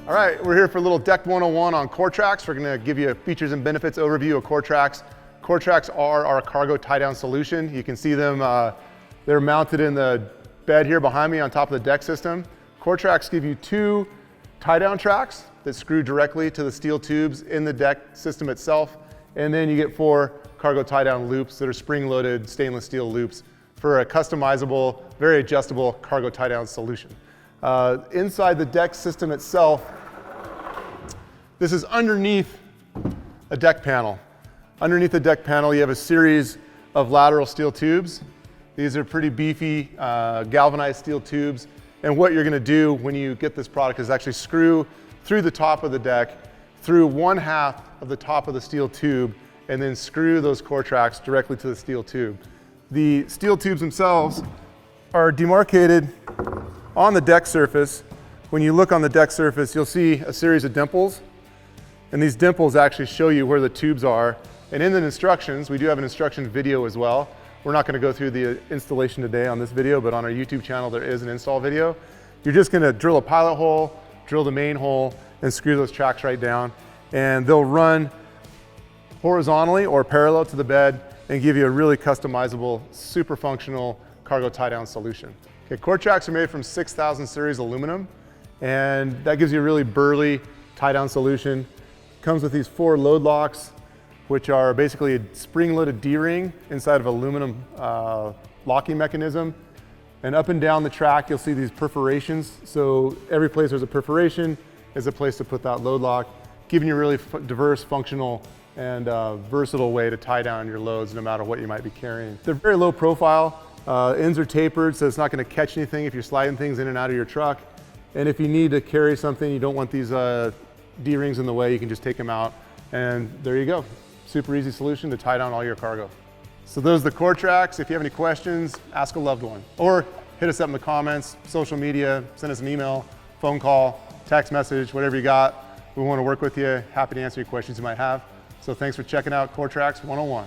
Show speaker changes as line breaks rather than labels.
All right, we're here for a little Deck 101 on Trax. We're gonna give you a features and benefits overview of Trax. Trax are our cargo tie-down solution. You can see them, they're mounted in the bed here behind me on top of the deck system. Trax give you 2 tie-down tracks that screw directly to the steel tubes in the deck system itself. And then you get 4 cargo tie-down loops that are spring-loaded stainless steel loops for a customizable, very adjustable cargo tie-down solution. Inside the deck system itself, this is underneath a deck panel. Underneath the deck panel, you have a series of lateral steel tubes. These are pretty beefy galvanized steel tubes. And what you're gonna do when you get this product is actually screw through the top of the deck, through 1/2 of the top of the steel tube, and then screw those Trax directly to the steel tube. The steel tubes themselves are demarcated on the deck surface. When you look on the deck surface, you'll see a series of dimples. And these dimples actually show you where the tubes are. And in the instructions, we do have an instruction video as well. We're not gonna go through the installation today on this video, but on our YouTube channel, there is an install video. You're just gonna drill a pilot hole, drill the main hole, and screw those tracks right down. And they'll run horizontally or parallel to the bed and give you a really customizable, super functional cargo tie-down solution. Okay, Trax are made from 6000 series aluminum, and that gives you a really burly tie-down solution. Comes with these 4 load locks, which are basically a spring-loaded D-ring inside of aluminum locking mechanism. And up and down the track, you'll see these perforations. So every place there's a perforation is a place to put that load lock, giving you a really diverse, functional, and versatile way to tie down your loads no matter what you might be carrying. They're very low profile. Ends are tapered, so it's not gonna catch anything if you're sliding things in and out of your truck. And if you need to carry something, you don't want these D-rings in the way, you can just take them out, and there you go. Super easy solution to tie down all your cargo. So those are the Trax. If you have any questions, ask a loved one. Or hit us up in the comments, social media, send us an email, phone call, text message, whatever you got. We wanna work with you. Happy to answer any questions you might have. So thanks for checking out Trax 101.